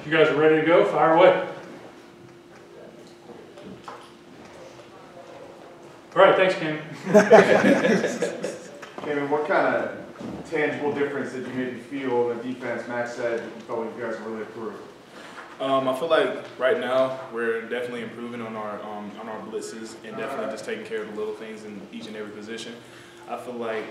If you guys are ready to go, fire away. All right, thanks, Cam. Kaimon, what kind of tangible difference did you maybe feel in the defense? Max said you felt like you guys really improved. I feel like right now we're definitely improving on our blitzes and definitely just taking care of the little things in each and every position. I feel like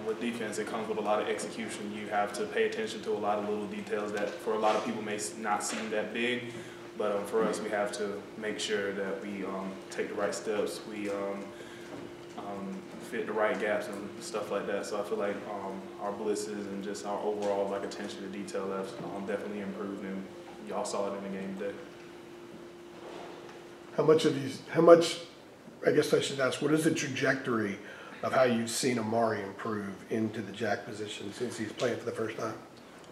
with defense, it comes with a lot of execution. You have to pay attention to a lot of little details that for a lot of people may not seem that big, but for us, we have to make sure that we take the right steps. We fit the right gaps and stuff like that. So I feel like our blitzes and just our overall like attention to detail have definitely improved, and y'all saw it in the game today. How much, I guess I should ask, what is the trajectory of how you've seen Amari improve into the jack position since he's playing for the first time?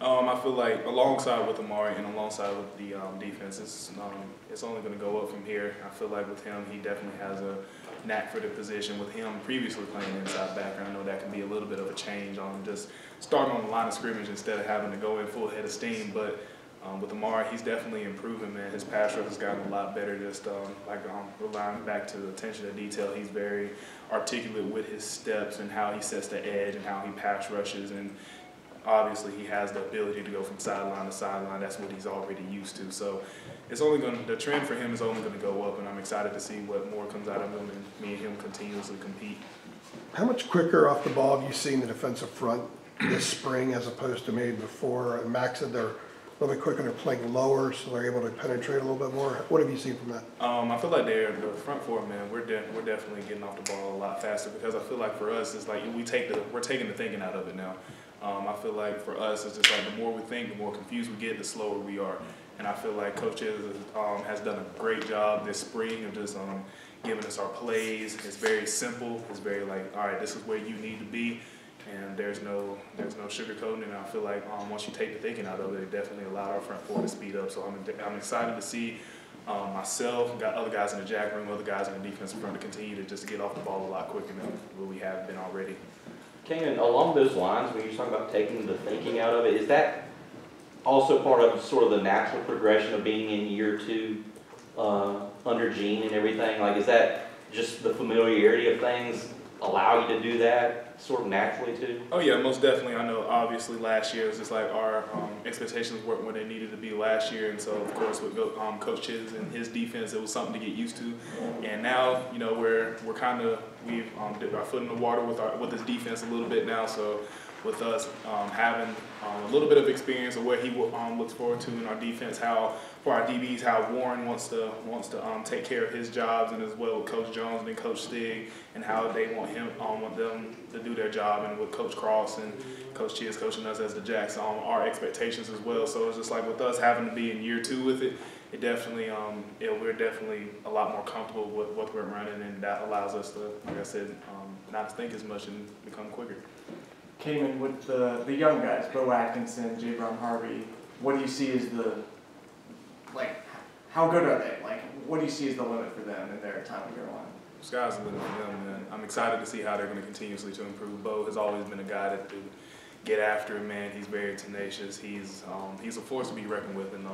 I feel like alongside with Amari and alongside with the defense, it's only going to go up from here. I feel like with him, he definitely has a knack for the position. With him previously playing inside backer, I know that can be a little bit of a change on just starting on the line of scrimmage instead of having to go in full head of steam. But with Amari, he's definitely improving, man. His pass rush has gotten a lot better. Just relying back to the attention to detail, he's very articulate with his steps and how he sets the edge and how he pass rushes. And obviously, he has the ability to go from sideline to sideline. That's what he's already used to. So it's only going. The trend for him is only going to go up, and I'm excited to see what more comes out of him and me and him continuously compete. How much quicker off the ball have you seen the defensive front this spring as opposed to maybe before? And Max said they're a little bit quicker, they're playing lower, so they're able to penetrate a little bit more. What have you seen from that? I feel like the front four, man, we're definitely getting off the ball a lot faster because I feel like for us, it's like we're taking the thinking out of it now. I feel like for us, it's just like the more we think, the more confused we get, the slower we are. And I feel like Coach has done a great job this spring of just giving us our plays. It's very simple. It's very like, all right, this is where you need to be. And there's no sugarcoating. And I feel like once you take the thinking out of it, it definitely allowed our front four to speed up. So I'm excited to see myself, got other guys in the jack room, other guys in the defensive front to continue to just get off the ball a lot quicker than what we have been already. Kaimon, along those lines, when you're talking about taking the thinking out of it, is that also part of sort of the natural progression of being in year two under Gene and everything? Like, is that just the familiarity of things allow you to do that sort of naturally too? Oh yeah, most definitely. I know obviously last year it was just like our expectations weren't where they needed to be last year, and so of course with Coach Chiz and his defense, it was something to get used to. And now, you know, we've dipped our foot in the water with his defense a little bit now. So with us having a little bit of experience of where he looks forward to in our defense, how for our DBs, how Warren wants to take care of his jobs, and as well with Coach Jones and then Coach Stig, and how they want them to do their job, and with Coach Cross and Coach Chiz coaching us as the Jacks, our expectations as well. So it's just like with us having to be in year two with it, it definitely we're definitely a lot more comfortable with what we're running, and that allows us to, like I said, not to think as much and become quicker. Kaimon, with the young guys, Bo Atkinson, J. Brown Harvey, what do you see as how good are they? Like, what do you see as the limit for them in their time to go on? Sky's the limit for them, man. I'm excited to see how they're going to continuously to improve. Bo has always been a guy that to get after him, man. He's very tenacious. He's a force to be reckoned with in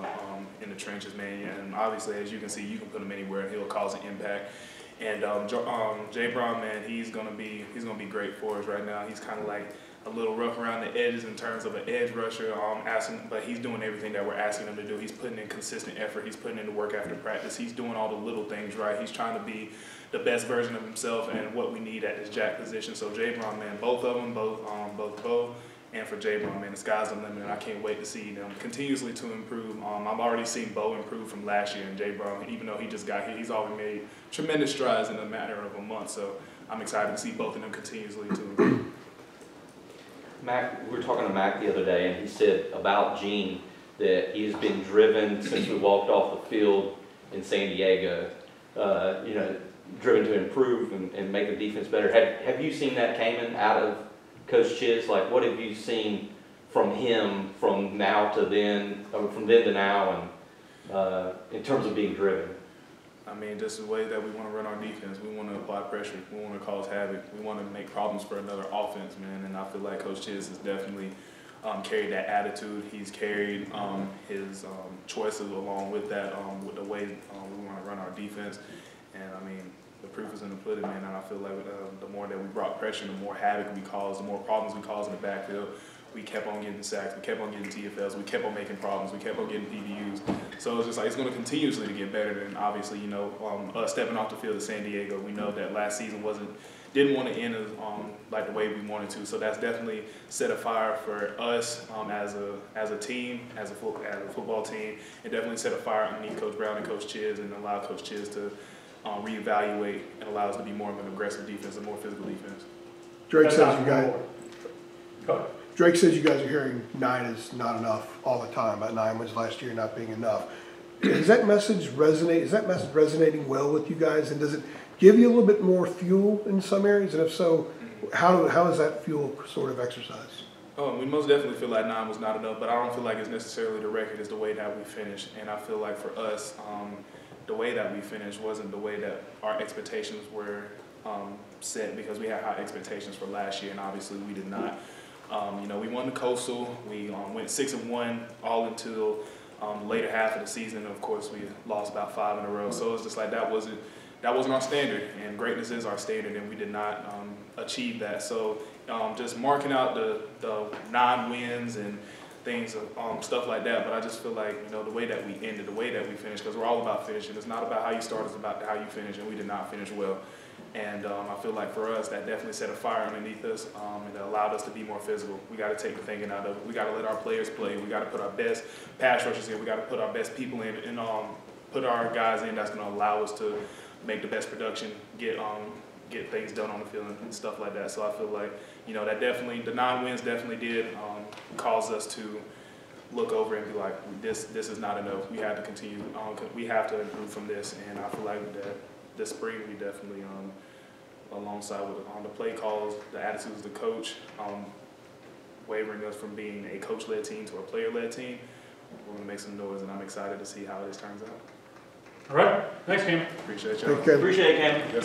the trenches, man. And obviously, as you can see, you can put him anywhere and he'll cause an impact. And Jay Brown, man, he's gonna be great for us right now. He's kind of like a little rough around the edges in terms of an edge rusher, but he's doing everything that we're asking him to do. He's putting in consistent effort. He's putting in the work after practice. He's doing all the little things right. He's trying to be the best version of himself and what we need at this jack position. So J. Brown, man, both of them, both Bo and for J. Brown, man, the sky's the limit, and I can't wait to see them continuously to improve. I've already seen Bo improve from last year, and J. Brown, even though he just got here, he's already made tremendous strides in a matter of a month. So I'm excited to see both of them continuously to improve. Mac, we were talking to Mac the other day, and he said about Gene that he has been driven since we walked off the field in San Diego, driven to improve and make the defense better. Have you seen that, Kaimon, out of Coach Chiz? Like, what have you seen from him from now to then, from then to now, and in terms of being driven? I mean, just the way that we want to run our defense. We want to apply pressure. We want to cause havoc. We want to make problems for another offense, man. And I feel like Coach Chiz has definitely carried that attitude. He's carried his choices along with that, with the way we want to run our defense. And I mean, the proof is in the pudding, man. And I feel like the more that we brought pressure, the more havoc we caused, the more problems we caused in the backfield. We kept on getting sacks, we kept on getting TFLs, we kept on making problems, we kept on getting PBUs. So it's just like, it's going to continuously to get better. And obviously, you know, us stepping off the field at San Diego, we know that last season didn't want to end as, like the way we wanted to. So that's definitely set a fire for us as a team, as a football team. It definitely set a fire underneath Coach Brown and Coach Chiz, and allowed Coach Chiz to reevaluate and allow us to be more of an aggressive defense, a more physical defense. Drake That's says not you guys. Go ahead. Drake says you guys are hearing 9 is not enough all the time, about 9 wins last year not being enough. Does that message resonate? Is that message resonating well with you guys? And does it give you a little bit more fuel in some areas? And if so, how is that fuel sort of exercised? Oh, we most definitely feel like 9 was not enough, but I don't feel like it's necessarily the record, it's the way that we finished. And I feel like for us, the way that we finished wasn't the way that our expectations were set, because we had high expectations for last year, and obviously we did not. You know, we won the Coastal. We went 6-1 all until the later half of the season. And of course, we lost about 5 in a row. So it's just like that wasn't our standard, and greatness is our standard, and we did not achieve that. So just marking out the 9 wins and things, stuff like that. But I just feel like, you know, the way that we ended, the way that we finished, because we're all about finishing. It's not about how you start, it's about how you finish, and we did not finish well. And I feel like for us, that definitely set a fire underneath us, and it allowed us to be more physical. We got to take the thinking out of it. We got to let our players play. We got to put our best pass rushers in. We got to put our best people in, and put our guys in that's going to allow us to make the best production, get things done on the field and stuff like that. So I feel like, you know, that definitely, the 9 wins definitely did cause us to look over and be like, this is not enough. We have to continue. We have to improve from this. And I feel like that this spring we definitely, alongside with the play calls, the attitudes of the coach, wavering us from being a coach-led team to a player-led team, we're going to make some noise, and I'm excited to see how this turns out. All right. Thanks, Cam. Appreciate y'all. Okay. Appreciate it, Cam. Yes, sir.